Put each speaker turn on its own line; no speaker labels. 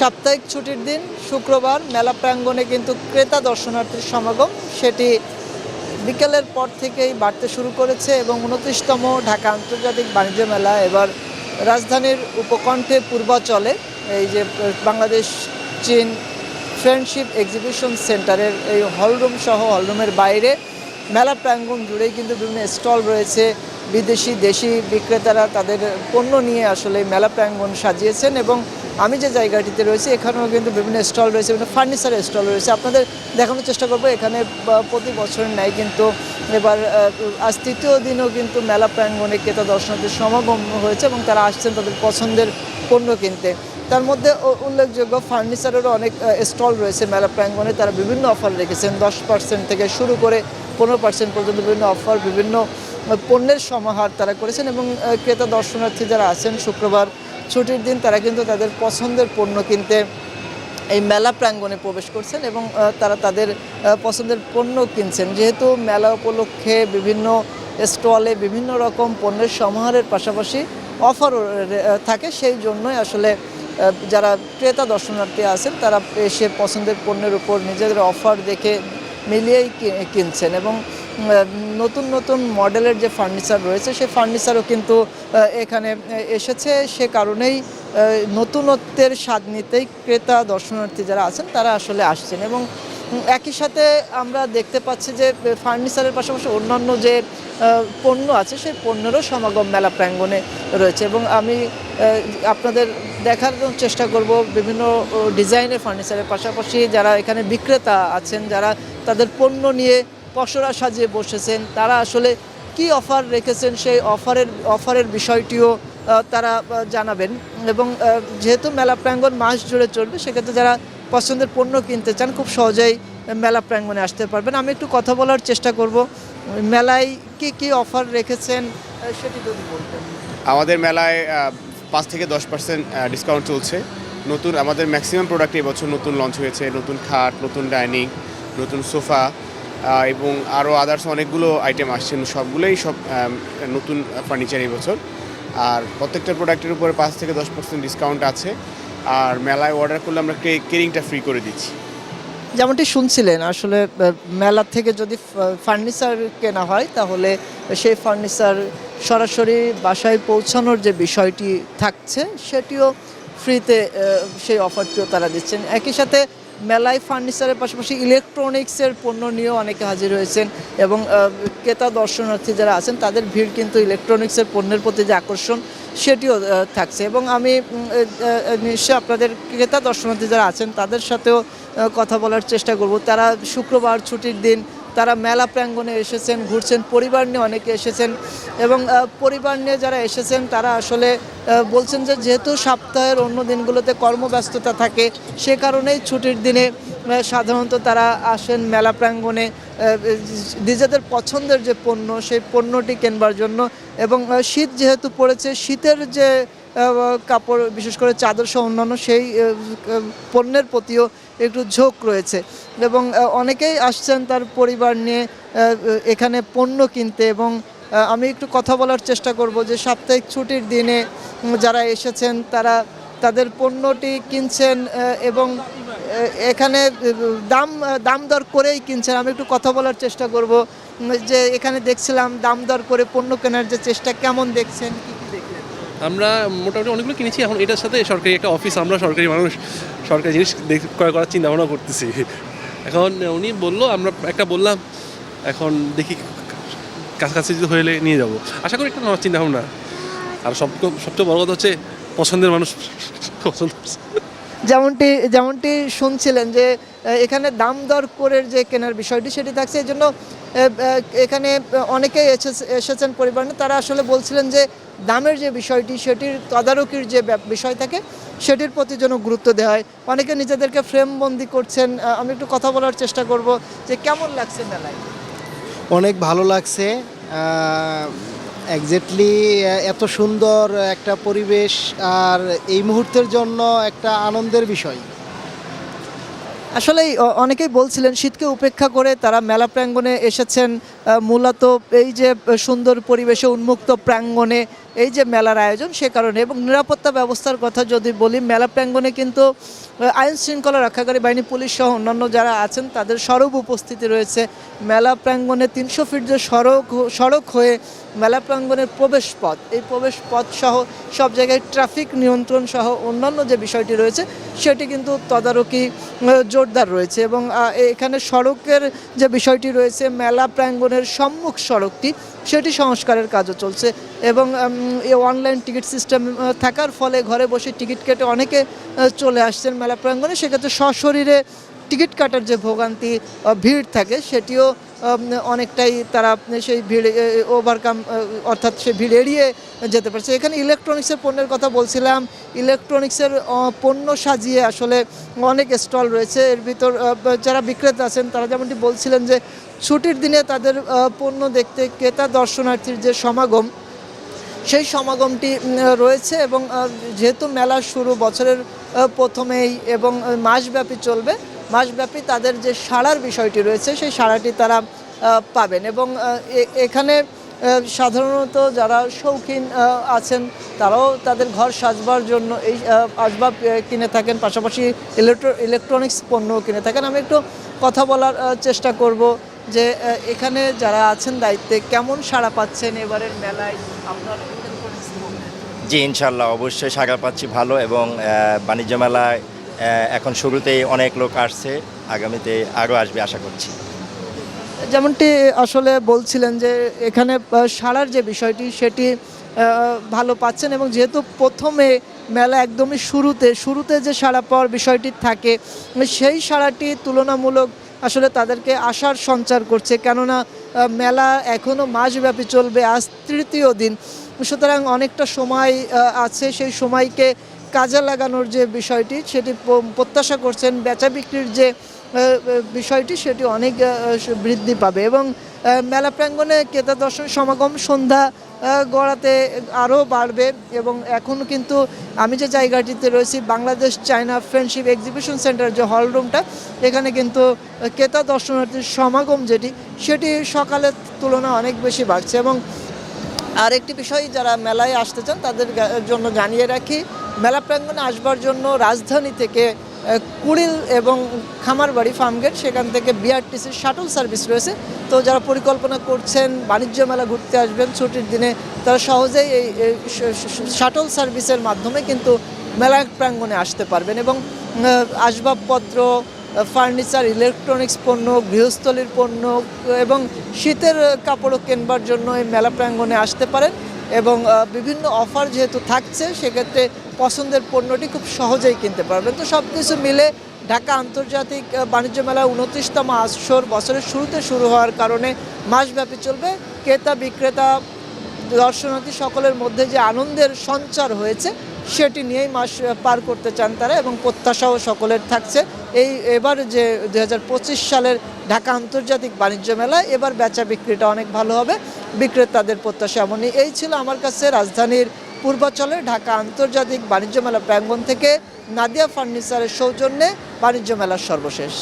সাপ্তাহিক ছুটির দিন শুক্রবার মেলা প্রাঙ্গণে কিন্তু ক্রেতা দর্শনার্থীর সমাগম সেটি বিকেলের পর থেকেই বাড়তে শুরু করেছে এবং ২৯তম ঢাকা আন্তর্জাতিক বাণিজ্য মেলা এবার রাজধানীর উপকণ্ঠে পূর্বাচলে এই যে বাংলাদেশ চীন ফ্রেন্ডশিপ এক্সিবিশন সেন্টারের এই হলরুম সহ হলরুমের বাইরে মেলা প্রাঙ্গণ জুড়েই কিন্তু বিভিন্ন স্টল রয়েছে। বিদেশি দেশি বিক্রেতারা তাদের পণ্য নিয়ে আসলে মেলা প্রাঙ্গণ সাজিয়েছেন এবং আমি যে জায়গাটিতে রয়েছি এখানেও কিন্তু বিভিন্ন স্টল রয়েছে, বিভিন্ন ফার্নিচারের স্টল রয়েছে। আপনাদের দেখানোর চেষ্টা করবো এখানে প্রতি বছরের ন্যায় কিন্তু এবার আজ তৃতীয় দিনও কিন্তু মেলা প্রাঙ্গণে ক্রেতা দর্শনার্থীর সমাগম হয়েছে এবং তারা আসছেন তাদের পছন্দের পণ্য কিনতে। তার মধ্যে উল্লেখযোগ্য ফার্নিচারেরও অনেক স্টল রয়েছে মেলা প্রাঙ্গণে। তারা বিভিন্ন অফার রেখেছেন, 10% থেকে শুরু করে 15% পর্যন্ত বিভিন্ন অফার, বিভিন্ন পণ্যের সমাহার তারা করেছেন এবং ক্রেতা দর্শনার্থী যারা আছেন শুক্রবার ছুটির দিন তারা কিন্তু তাদের পছন্দের পণ্য কিনতে এই মেলা প্রাঙ্গণে প্রবেশ করছেন এবং তারা তাদের পছন্দের পণ্য কিনছেন। যেহেতু মেলা উপলক্ষে বিভিন্ন স্টলে বিভিন্ন রকম পণ্যের সমাহারের পাশাপাশি অফারও থাকে, সেই জন্যই আসলে যারা ক্রেতা দর্শনার্থী আছেন তারা এসে পছন্দের পণ্যের উপর নিজেদের অফার দেখে মিলিয়েই কিনছেন এবং নতুন নতুন মডেলের যে ফার্নিচার রয়েছে সেই ফার্নিচারও কিন্তু এখানে এসেছে। সে কারণেই নতুনত্বের স্বাদ নিতেই ক্রেতা দর্শনার্থী যারা আছেন তারা আসলে আসছেন এবং একই সাথে আমরা দেখতে পাচ্ছি যে ফার্নিচারের পাশাপাশি অন্যান্য যে পণ্য আছে সেই পণ্যেরও সমাগম মেলা প্রাঙ্গণে রয়েছে এবং আমি আপনাদের দেখার চেষ্টা করব বিভিন্ন ডিজাইনের ফার্নিচারের পাশাপাশি যারা এখানে বিক্রেতা আছেন যারা তাদের পণ্য নিয়ে পসরা সাজিয়ে বসেছেন তারা আসলে কি অফার রেখেছেন সেই অফারের বিষয়টিও তারা জানাবেন এবং যেহেতু মেলা প্রাঙ্গণ মাস জুড়ে চলবে সেক্ষেত্রে যারা পছন্দের পণ্য কিনতে চান খুব সহজেই মেলা প্রাঙ্গণে আসতে পারবেন। আমি একটু কথা বলার চেষ্টা করব মেলায় কি অফার রেখেছেন সেটি যদি বলতেন।
আমাদের মেলায় 5 থেকে 10% ডিসকাউন্ট চলছে। নতুন আমাদের ম্যাক্সিমাম প্রোডাক্ট এবছর নতুন লঞ্চ হয়েছে, নতুন খাট, নতুন ডাইনিং, নতুন সোফা এবং আরও আদার্স অনেকগুলো আইটেম আসছেন। সবগুলোই নতুন ফার্নিচার এই বছর। আর প্রত্যেকটা প্রোডাক্টের উপরে 5 থেকে 10% ডিসকাউন্ট আছে। আর মেলায় অর্ডার করলে আমরা কেরিংটা ফ্রি করে দিচ্ছি।
যেমনটি শুনছিলেন আসলে মেলা থেকে যদি ফার্নিচার কেনা হয় তাহলে সেই ফার্নিচার সরাসরি বাসায় পৌঁছানোর যে বিষয়টি থাকছে সেটিও ফ্রিতে, সেই অফারটিও তারা দিচ্ছেন। একই সাথে মেলায় ফার্নিচারের পাশাপাশি ইলেকট্রনিক্সের পণ্য নিয়েও অনেকে হাজির হয়েছেন এবং ক্রেতা দর্শনার্থী যারা আছেন তাদের ভিড় কিন্তু ইলেকট্রনিক্সের পণ্যের প্রতি যে আকর্ষণ সেটিও থাকছে এবং আমি নিশ্চয়ই আপনাদের ক্রেতা দর্শনার্থী যারা আছেন তাদের সাথেও কথা বলার চেষ্টা করব। তারা শুক্রবার ছুটির দিন তারা মেলা প্রাঙ্গণে এসেছেন, ঘুরছেন, পরিবার নিয়ে অনেকে এসেছেন এবং পরিবার নিয়ে যারা এসেছেন তারা আসলে বলছেন যে যেহেতু সপ্তাহের অন্য দিনগুলোতে কর্মব্যস্ততা থাকে সে কারণেই ছুটির দিনে সাধারণত তারা আসেন মেলা প্রাঙ্গণে নিজেদের পছন্দের যে পণ্য সেই পণ্যটি কেনবার জন্য এবং শীত যেহেতু পড়েছে শীতের যে কাপড় বিশেষ করে চাদর সহ অন্যান্য সেই পণ্যের প্রতিও একটু ঝোঁক রয়েছে এবং অনেকেই আসছেন তার পরিবার নিয়ে এখানে পণ্য কিনতে এবং আমি একটু কথা বলার চেষ্টা করব যে সাপ্তাহিক ছুটির দিনে যারা এসেছেন তারা তাদের পণ্যটি কিনছেন এবং এখানে দাম দর করেই কিনছেন। আমি একটু কথা বলার চেষ্টা করব যে এখানে দেখছিলাম দাম দর করে পণ্য কেনার যে চেষ্টা কেমন দেখছেন, কি দেখলেন?
আমরা মোটামুটি অনেকগুলো কিনেছি। এখন এটার সাথে সরকারি একটা অফিস, আমরা সরকারি মানুষ, সরকারি জিনিস ক্রয় করার চিন্তা ভাবনা করতেছি। এখন উনি বললো, আমরা একটা বললাম, এখন দেখি কাছাকাছি যদি হয়ে নিয়ে যাবো, আশা করি একটা নেওয়ার চিন্তা ভাবনা। আর সবচেয়ে বড় কথা হচ্ছে পছন্দের মানুষ পছন্দ।
যেমনটি শুনছিলেন যে এখানে দাম দর করে যে কেনার বিষয়টি সেটি থাকছে, এই জন্য এখানে অনেকেই এসেছেন পরিবার নিয়ে। তারা আসলে বলছিলেন যে দামের যে বিষয়টি সেটির তদারকির যে বিষয় থাকে সেটির প্রতি যেন গুরুত্ব দেওয়া হয়। অনেকে নিজেদেরকে ফ্রেমবন্দি করছেন। আমি একটু কথা বলার চেষ্টা করব যে কেমন লাগছে মেলায়।
অনেক ভালো লাগছে। এক্স্যাক্টলি এত সুন্দর একটা পরিবেশ আর এই মুহূর্তের জন্য একটা আনন্দের বিষয়।
আসলেই অনেকেই বলছিলেন শীতকে উপেক্ষা করে তারা মেলা প্রাঙ্গণে এসেছেন মূলত এই যে সুন্দর পরিবেশে উন্মুক্ত প্রাঙ্গণে এই যে মেলার আয়োজন সে কারণে। এবং নিরাপত্তা ব্যবস্থার কথা যদি বলি, মেলা প্রাঙ্গণে কিন্তু আইন শৃঙ্খলা রক্ষাকারী বাহিনী, পুলিশ সহ অন্যান্য যারা আছেন তাদের সরব উপস্থিতি রয়েছে। মেলা প্রাঙ্গণে 300 ফিট যে সড়ক হয়ে মেলা প্রাঙ্গণের প্রবেশ পথ, এই প্রবেশ পথ সহ সব জায়গায় ট্রাফিক নিয়ন্ত্রণ সহ অন্যান্য যে বিষয়টি রয়েছে সেটি কিন্তু তদারকি জোরদার রয়েছে। এবং এখানে সড়কের যে বিষয়টি রয়েছে, মেলা প্রাঙ্গণের সম্মুখ সড়কটি সেটি সংস্কারের কাজও চলছে। এবং এই অনলাইন টিকিট সিস্টেম থাকার ফলে ঘরে বসে টিকিট কেটে অনেকে চলে আসছেন মেলা প্রাঙ্গণে। সেক্ষেত্রে সশরীরে টিকিট কাটার যে ভোগান্তি ভিড় থাকে সেটিও অনেকটাই তারা সেই ভিড় ওভারকাম, অর্থাৎ সেই ভিড় এড়িয়ে যেতে পারছে। এখানে ইলেকট্রনিক্সের পণ্যের কথা বলছিলাম, ইলেকট্রনিক্সের পণ্য সাজিয়ে আসলে অনেক স্টল রয়েছে। এর ভিতর যারা বিক্রেতা আছেন তারা যেমনটি বলছিলেন যে ছুটির দিনে তাদের পণ্য দেখতে ক্রেতা দর্শনার্থীর যে সমাগম, সেই সমাগমটি রয়েছে। এবং যেহেতু মেলা শুরু বছরের প্রথমেই এবং মাসব্যাপী চলবে, মাসব্যাপী তাদের যে সাড়ার বিষয়টি রয়েছে সেই সাড়াটি তারা পাবেন। এবং এখানে সাধারণত যারা শৌখিন আছেন তারাও তাদের ঘর সাজবার জন্য এই আসবাব কিনে থাকেন, পাশাপাশি ইলেকট্রনিক্স পণ্যও কিনে থাকেন। আমি একটু কথা বলার চেষ্টা করব যে এখানে যারা আছেন দায়িত্বে কেমন সাড়া পাচ্ছেন এবারের মেলায় আপনার ইলেকট্রনিক্স পণ্যে?
জি, ইনশাল্লাহ অবশ্যই সাড়া পাচ্ছি ভালো। এবং বাণিজ্য মেলায় এখন শুরুতেই অনেক লোক আসছে, আগামীতে আরও আসবে আশা করছি।
যেমনটি আসলে বলছিলেন যে এখানে সাড়ার যে বিষয়টি সেটি ভালো পাচ্ছেন। এবং যেহেতু প্রথমে মেলা একদমই শুরুতে যে সাড়া পাওয়ার বিষয়টি থাকে, সেই সাড়াটি তুলনামূলক আসলে তাদেরকে আশার সঞ্চার করছে। কেননা মেলা এখনও মাসব্যাপী চলবে, আজ তৃতীয় দিন, সুতরাং অনেকটা সময় আছে। সেই সময়কে কাজে লাগানোর যে বিষয়টি সেটি প্রত্যাশা করছেন। বেচা বিক্রির যে বিষয়টি সেটি অনেক বৃদ্ধি পাবে। এবং মেলা প্রাঙ্গণে ক্রেতা দর্শক সমাগম সন্ধ্যা গড়াতে আরও বাড়বে। এবং এখন কিন্তু আমি যে জায়গাটিতে রয়েছি, Bangladesh China friendship exhibition centre যে হল রুমটা, এখানে কিন্তু ক্রেতা দর্শনার্থীর সমাগম যেটি সেটি সকালের তুলনায় অনেক বেশি বাড়ছে। এবং আরেকটি বিষয়, যারা মেলায় আসতে চান তাদের জন্য জানিয়ে রাখি, মেলা প্রাঙ্গণে আসবার জন্য রাজধানী থেকে কুড়িল এবং খামারবাড়ি ফার্মগেট, সেখান থেকে বিআরটিসির শাটল সার্ভিস রয়েছে। তো যারা পরিকল্পনা করছেন বাণিজ্য মেলা ঘুরতে আসবেন ছুটির দিনে, তারা সহজেই এই শাটল সার্ভিসের মাধ্যমে কিন্তু মেলা প্রাঙ্গণে আসতে পারবেন। এবং আসবাবপত্র, ফার্নিচার, ইলেকট্রনিক্স পণ্য, গৃহস্থলীর পণ্য এবং শীতের কাপড়ও কেনবার জন্য এই মেলা প্রাঙ্গণে আসতে পারেন। এবং বিভিন্ন অফার যেহেতু থাকছে, সেক্ষেত্রে পছন্দের পণ্যটি খুব সহজেই কিনতে পারবেন। তো সব কিছু মিলে ঢাকা আন্তর্জাতিক বাণিজ্য মেলা 29তম আসর বছরের শুরুতে শুরু হওয়ার কারণে মাসব্যাপী চলবে। ক্রেতা বিক্রেতা দর্শনার্থী সকলের মধ্যে যে আনন্দের সঞ্চার হয়েছে সেটি নিয়েই মাস পার করতে চান তারা। এবং প্রত্যাশাও সকলের থাকছে এবার যে 2025 সালের ঢাকা আন্তর্জাতিক বাণিজ্য মেলা, এবার বেচা বিক্রিটা অনেক ভালো হবে, বিক্রেতাদের প্রত্যাশা এমনই। এই ছিল আমার কাছে রাজধানীর পূর্বাঞ্চলের ঢাকা আন্তর্জাতিক বাণিজ্য মেলা প্রাঙ্গণ থেকে নাদিয়া ফার্নিচারের সৌজন্যে বাণিজ্য মেলার সর্বশেষ।